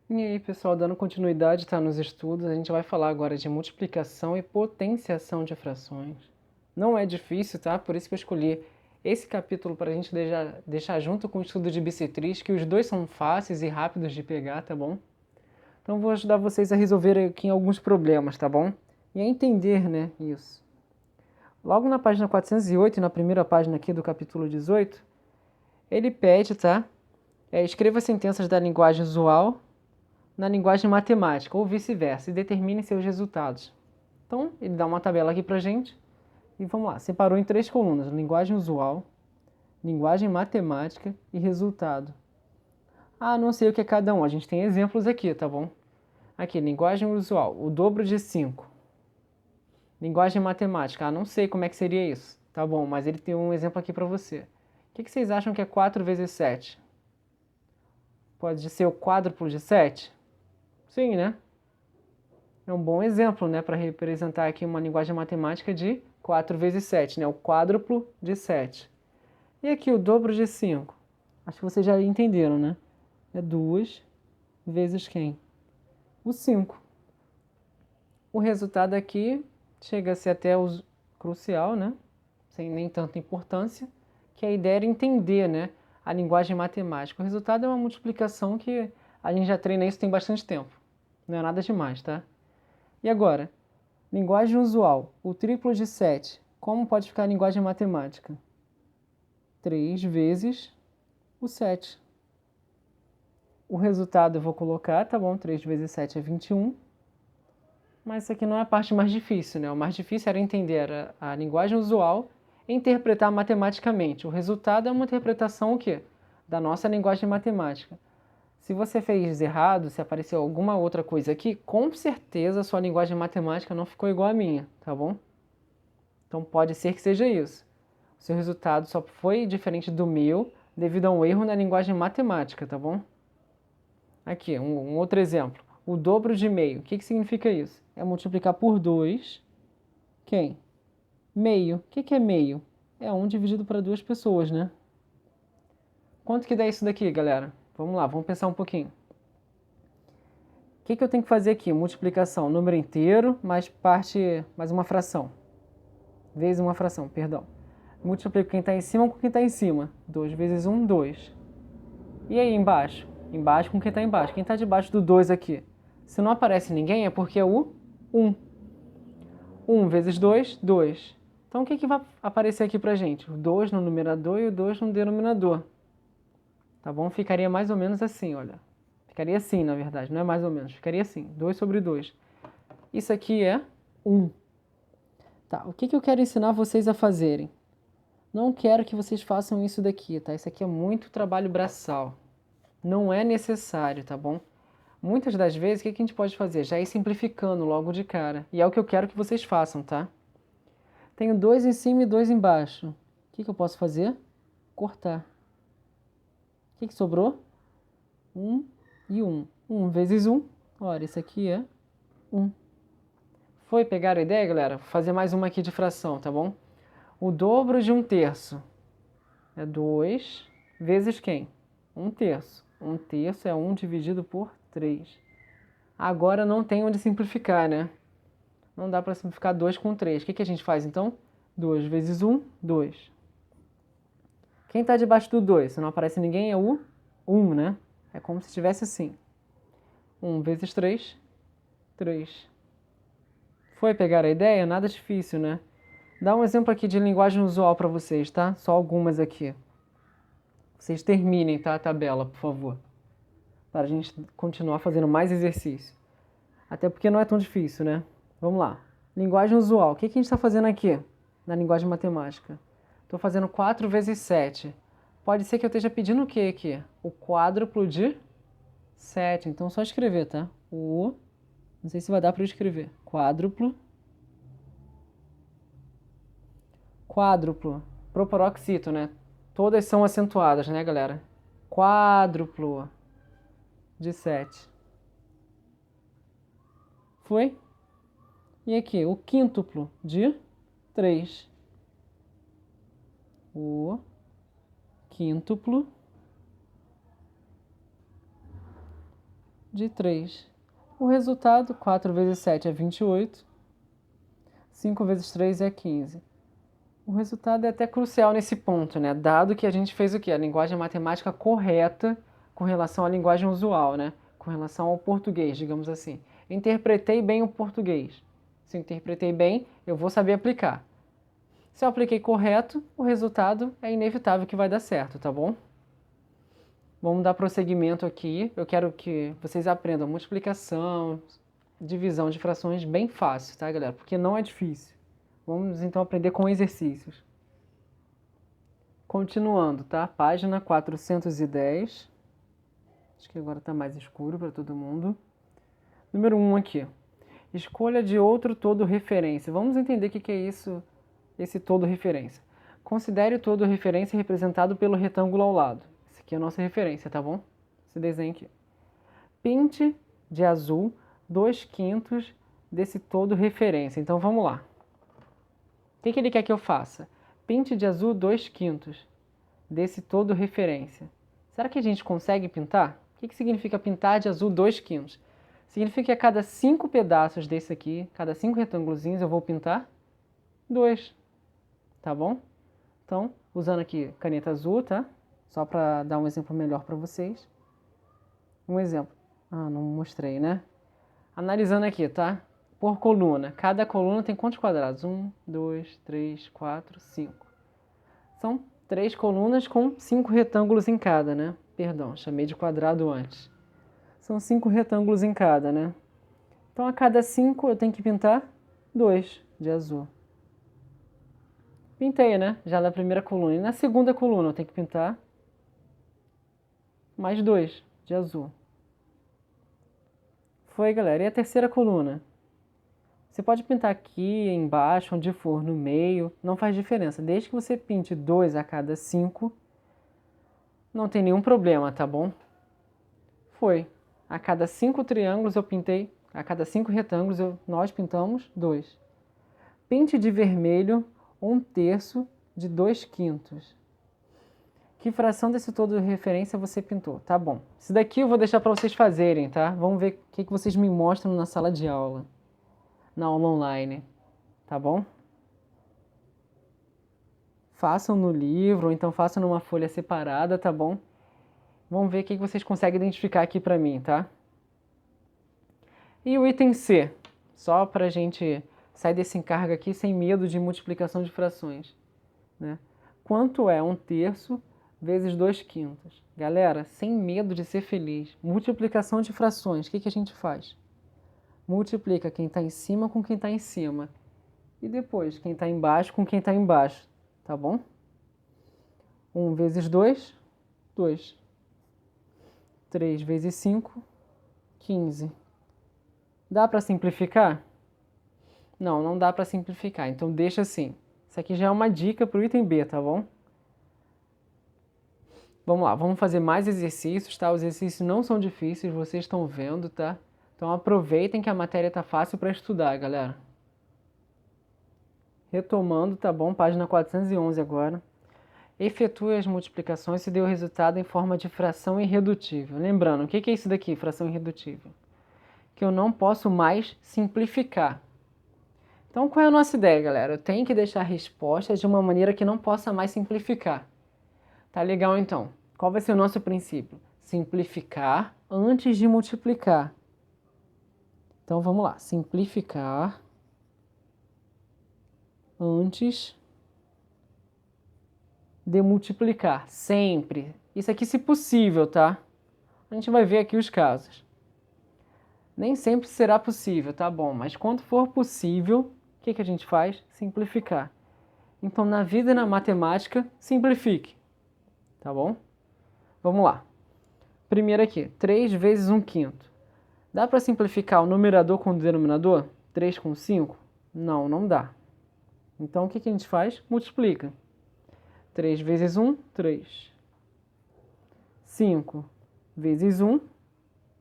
E aí, pessoal, dando continuidade, tá, nos estudos, a gente vai falar agora de multiplicação e potenciação de frações. Não é difícil, tá? Por isso que eu escolhi esse capítulo para a gente deixar junto com o estudo de bissetriz, que os dois são fáceis e rápidos de pegar, tá bom? Então vou ajudar vocês a resolver aqui alguns problemas, tá bom? E a entender, né, isso. Logo na página 408, na primeira página aqui do capítulo 18, ele pede, tá? Escreva sentenças da linguagem usual na linguagem matemática, ou vice-versa, e determine seus resultados. Então, ele dá uma tabela aqui pra gente, e vamos lá, separou em 3 colunas, linguagem usual, linguagem matemática e resultado. Ah, não sei o que é cada um, a gente tem exemplos aqui, tá bom? Aqui, linguagem usual, o dobro de 5. Linguagem matemática, não sei como é que seria isso, tá bom, mas ele tem um exemplo aqui pra você. O que vocês acham que é 4 vezes 7? Pode ser o quádruplo de 7? Sim, né? É um bom exemplo, né, para representar aqui uma linguagem matemática de 4 vezes 7, né, o quádruplo de 7. E aqui o dobro de 5. Acho que vocês já entenderam, né? É 2 vezes quem? O 5. O resultado aqui chega a ser até o crucial, né? Sem nem tanta importância, que a ideia era entender, né, a linguagem matemática. O resultado é uma multiplicação que a gente já treina isso tem bastante tempo. Não é nada demais, tá? E agora, linguagem usual, o triplo de 7. Como pode ficar a linguagem matemática? 3 vezes o 7. O resultado eu vou colocar, tá bom? 3 vezes 7 é 21. Mas isso aqui não é a parte mais difícil, né? O mais difícil era entender a linguagem usual e interpretar matematicamente. O resultado é uma interpretação o quê? Da nossa linguagem matemática. Se você fez errado, se apareceu alguma outra coisa aqui, com certeza a sua linguagem matemática não ficou igual à minha, tá bom? Então pode ser que seja isso. O seu resultado só foi diferente do meu devido a um erro na linguagem matemática, tá bom? Aqui, um outro exemplo. O dobro de meio. O que significa isso? É multiplicar por 2. Quem? Meio. O que é meio? É 1 dividido para 2 pessoas, né? Quanto que dá isso daqui, galera? Vamos lá, vamos pensar um pouquinho. O que eu tenho que fazer aqui? Multiplicação, número inteiro, mais uma fração. Vezes uma fração, perdão. Multiplico quem está em cima com quem está em cima. 2 vezes 1, 2. E aí embaixo? Embaixo com quem está embaixo. Quem está debaixo do 2 aqui? Se não aparece ninguém é porque é o 1. 1 vezes 2, 2. Então o que vai aparecer aqui pra gente? O 2 no numerador e o 2 no denominador. Tá bom? Ficaria mais ou menos assim, olha. Ficaria assim, na verdade, não é mais ou menos. Ficaria assim, 2 sobre 2. Isso aqui é 1. Tá, o que eu quero ensinar vocês a fazerem? Não quero que vocês façam isso daqui, tá? Isso aqui é muito trabalho braçal. Não é necessário, tá bom? Muitas das vezes, o que a gente pode fazer? Já ir simplificando logo de cara. E é o que eu quero que vocês façam, tá? Tenho 2 em cima e 2 embaixo. O que eu posso fazer? Cortar. O que sobrou? 1 e 1. 1 vezes 1. Olha, isso aqui é 1. Foi pegar a ideia, galera? Vou fazer mais uma aqui de fração, tá bom? O dobro de 1/3 é 2 vezes quem? 1/3. 1/3 é 1 dividido por 3. Agora não tem onde simplificar, né? Não dá para simplificar 2 com 3. O que a gente faz então? 2 vezes 1, 2. Quem está debaixo do 2? Se não aparece ninguém é o 1, né? É como se estivesse assim. 1 vezes 3, 3. Foi pegar a ideia? Nada difícil, né? Dá um exemplo aqui de linguagem usual para vocês, tá? Só algumas aqui. Vocês terminem, tá, a tabela, por favor. Para a gente continuar fazendo mais exercício. Até porque não é tão difícil, né? Vamos lá. Linguagem usual. O que a gente está fazendo aqui na linguagem matemática? Estou fazendo 4 vezes 7. Pode ser que eu esteja pedindo o que aqui? O quádruplo de 7. Então, só escrever, tá? Não sei se vai dar para eu escrever. Quádruplo. Quádruplo. Proparoxítono, né? Todas são acentuadas, né, galera? Quádruplo de 7. Foi? E aqui, o quíntuplo de 3. O quíntuplo de 3. O resultado, 4 vezes 7 é 28. 5 vezes 3 é 15. O resultado é até crucial nesse ponto, né? Dado que a gente fez o quê? A linguagem matemática correta com relação à linguagem usual, né? Com relação ao português, digamos assim. Interpretei bem o português. Se eu interpretei bem, eu vou saber aplicar. Se eu apliquei correto, o resultado é inevitável que vai dar certo, tá bom? Vamos dar prosseguimento aqui. Eu quero que vocês aprendam multiplicação, divisão de frações bem fácil, tá, galera? Porque não é difícil. Vamos então aprender com exercícios. Continuando, tá? Página 410. Acho que agora está mais escuro para todo mundo. Número 1 aqui. Escolha de outro todo referência. Vamos entender o que é isso, esse todo referência. Considere o todo referência representado pelo retângulo ao lado. Esse aqui é a nossa referência, tá bom? Esse desenho aqui. Pinte de azul 2/5 desse todo referência. Então vamos lá. O que ele quer que eu faça? Pinte de azul 2/5 desse todo referência. Será que a gente consegue pintar? O que significa pintar de azul 2/5? Significa que a cada 5 pedaços desse aqui, cada 5 retângulozinhos, eu vou pintar 2. Tá bom? Então, usando aqui caneta azul, tá? Só para dar um exemplo melhor para vocês. Um exemplo. Ah, não mostrei, né? Analisando aqui, tá? Por coluna. Cada coluna tem quantos quadrados? 1, 2, 3, 4, 5. São 3 colunas com 5 retângulos em cada, né? Perdão, chamei de quadrado antes. São 5 retângulos em cada, né? Então, a cada 5 eu tenho que pintar 2 de azul. Pintei, né? Já na primeira coluna. E na segunda coluna eu tenho que pintar mais 2 de azul. Foi, galera. E a terceira coluna? Você pode pintar aqui, embaixo, onde for, no meio. Não faz diferença. Desde que você pinte 2 a cada 5, não tem nenhum problema, tá bom? Foi. A cada 5 triângulos eu pintei, a cada 5 retângulos nós pintamos 2. Pinte de vermelho 1/3 de 2/5. Que fração desse todo de referência você pintou? Tá bom. Isso daqui eu vou deixar para vocês fazerem, tá? Vamos ver o que vocês me mostram na sala de aula. Na aula online. Tá bom? Façam no livro, ou então façam numa folha separada, tá bom? Vamos ver o que vocês conseguem identificar aqui para mim, tá? E o item C? Só para a gente sair desse encargo aqui sem medo de multiplicação de frações, né? Quanto é 1/3 vezes 2/5? Galera, sem medo de ser feliz. Multiplicação de frações, o que a gente faz? Multiplica quem está em cima com quem está em cima. E depois, quem está embaixo com quem está embaixo. Tá bom? 1 vezes 2, 2. 3 vezes 5, 15. Dá para simplificar? Não, não dá para simplificar. Então deixa assim. Isso aqui já é uma dica para o item B, tá bom? Vamos lá, vamos fazer mais exercícios, tá? Os exercícios não são difíceis, vocês estão vendo, tá? Então aproveitem que a matéria tá fácil para estudar, galera. Retomando, tá bom? Página 411 agora. Efetue as multiplicações se dê o resultado em forma de fração irredutível. Lembrando, o que é isso daqui, fração irredutível? Que eu não posso mais simplificar. Então, qual é a nossa ideia, galera? Eu tenho que deixar a resposta de uma maneira que não possa mais simplificar. Tá legal, então. Qual vai ser o nosso princípio? Simplificar antes de multiplicar. Então, vamos lá. Simplificar antes de multiplicar. Sempre. Isso aqui, se possível, tá? A gente vai ver aqui os casos. Nem sempre será possível, tá bom? Mas quando for possível, o que a gente faz? Simplificar. Então, na vida e na matemática, simplifique. Tá bom? Vamos lá. Primeiro aqui, 3 vezes 1/5. Dá para simplificar o numerador com o denominador? 3 com 5? Não, não dá. Então, o que a gente faz? Multiplica. 3 vezes 1, 3. 5 vezes 1,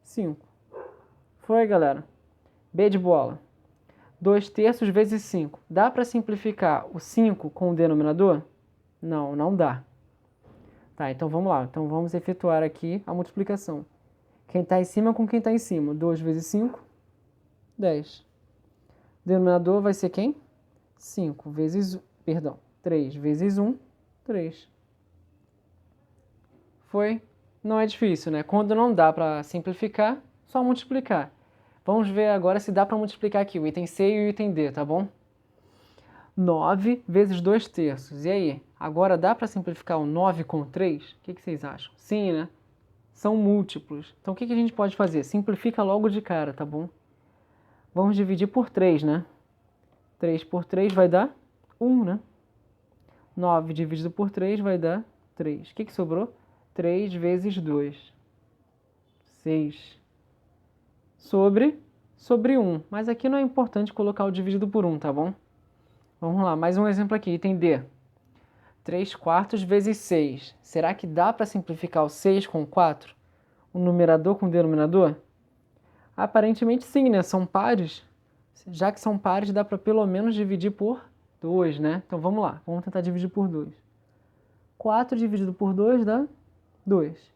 5. Foi, galera? B de bola. 2/3 vezes 5. Dá para simplificar o 5 com o denominador? Não, não dá. Tá, então vamos lá. Então vamos efetuar aqui a multiplicação. O Quem está em cima com quem está em cima. 2 vezes 5, 10. Denominador vai ser quem? 5 vezes... Perdão. 3 vezes 1, 3. Foi? Não é difícil, né? Quando não dá para simplificar, só multiplicar. Vamos ver agora se dá para multiplicar aqui o item C e o item D, tá bom? 9 vezes 2 terços. E aí? Agora dá para simplificar o 9 com 3? O que vocês acham? Sim, né? São múltiplos. Então o que a gente pode fazer? Simplifica logo de cara, tá bom? Vamos dividir por 3, né? 3 por 3 vai dar 1, né? 9 dividido por 3 vai dar 3. O que sobrou? 3 vezes 2. 6. Sobre 1. Mas aqui não é importante colocar o dividido por 1, tá bom? Vamos lá, mais um exemplo aqui, item D. 3 quartos vezes 6. Será que dá para simplificar o 6 com 4? O numerador com o denominador? Aparentemente sim, né? São pares. Já que são pares, dá para pelo menos dividir por 2, né? Então vamos lá, vamos tentar dividir por 2. 4 dividido por 2 dá 2.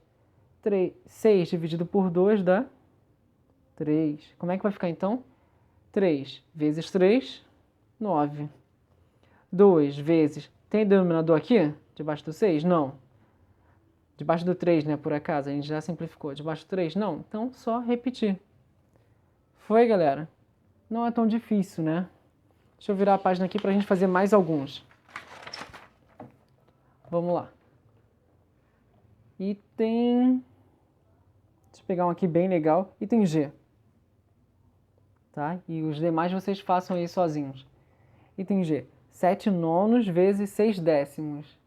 6 dividido por 2 dá 3. Como é que vai ficar então? 3 vezes 3, 9. 2 vezes... Tem denominador aqui? Debaixo do 6? Não. Debaixo do 3, né? Por acaso, a gente já simplificou. Debaixo do 3? Não. Então, só repetir. Foi, galera? Não é tão difícil, né? Deixa eu virar a página aqui para a gente fazer mais alguns. Vamos lá. Item... Deixa eu pegar um aqui bem legal. Item G. Tá? E os demais vocês façam aí sozinhos. Item G. 7 nonos vezes 6 décimos.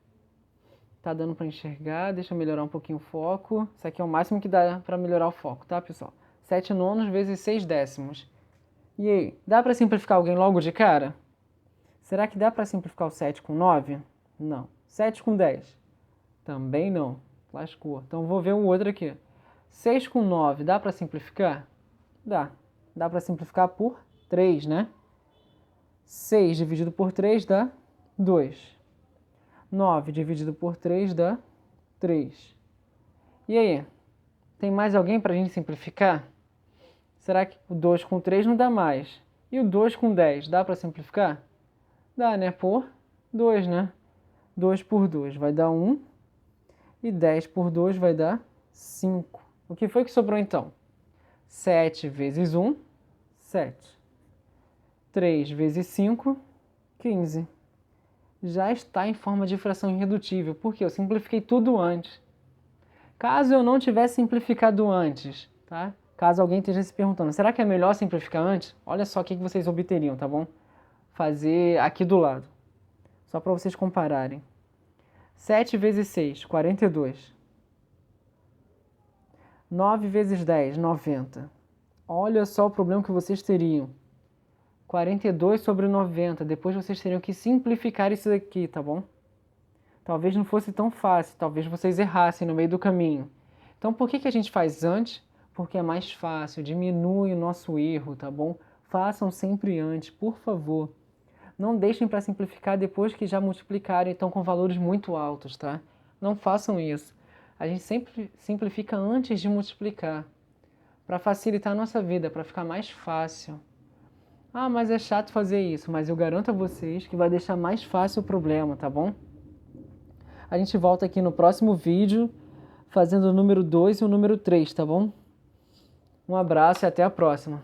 Tá dando para enxergar? Deixa eu melhorar um pouquinho o foco. Isso aqui é o máximo que dá para melhorar o foco, tá, pessoal? 7 nonos vezes 6 décimos. E aí, dá para simplificar alguém logo de cara? Será que dá para simplificar o 7 com 9? Não. 7 com 10? Também não. Lascou. Então vou ver um outro aqui. 6 com 9, dá para simplificar? Dá. Dá para simplificar por 3, né? 6 dividido por 3 dá 2. 9 dividido por 3 dá 3. E aí? Tem mais alguém para a gente simplificar? Será que o 2 com 3 não dá mais? E o 2 com 10, dá para simplificar? Dá, né? Por 2, né? 2 por 2 vai dar 1. E 10 por 2 vai dar 5. O que foi que sobrou então? 7 vezes 1, 7. 3 vezes 5, 15. Já está em forma de fração irredutível, porque eu simplifiquei tudo antes. Caso eu não tivesse simplificado antes, tá? Caso alguém esteja se perguntando, será que é melhor simplificar antes? Olha só o que vocês obteriam, tá bom? Fazer aqui do lado, só para vocês compararem. 7 vezes 6, 42. 9 vezes 10, 90. Olha só o problema que vocês teriam. 42 sobre 90. Depois vocês teriam que simplificar isso daqui, tá bom? Talvez não fosse tão fácil, talvez vocês errassem no meio do caminho. Então por que a gente faz antes? Porque é mais fácil, diminui o nosso erro, tá bom? Façam sempre antes, por favor. Não deixem para simplificar depois que já multiplicarem e estão com valores muito altos, tá? Não façam isso. A gente sempre simplifica antes de multiplicar, para facilitar a nossa vida, para ficar mais fácil. Ah, mas é chato fazer isso, mas eu garanto a vocês que vai deixar mais fácil o problema, tá bom? A gente volta aqui no próximo vídeo, fazendo o número 2 e o número 3, tá bom? Um abraço e até a próxima.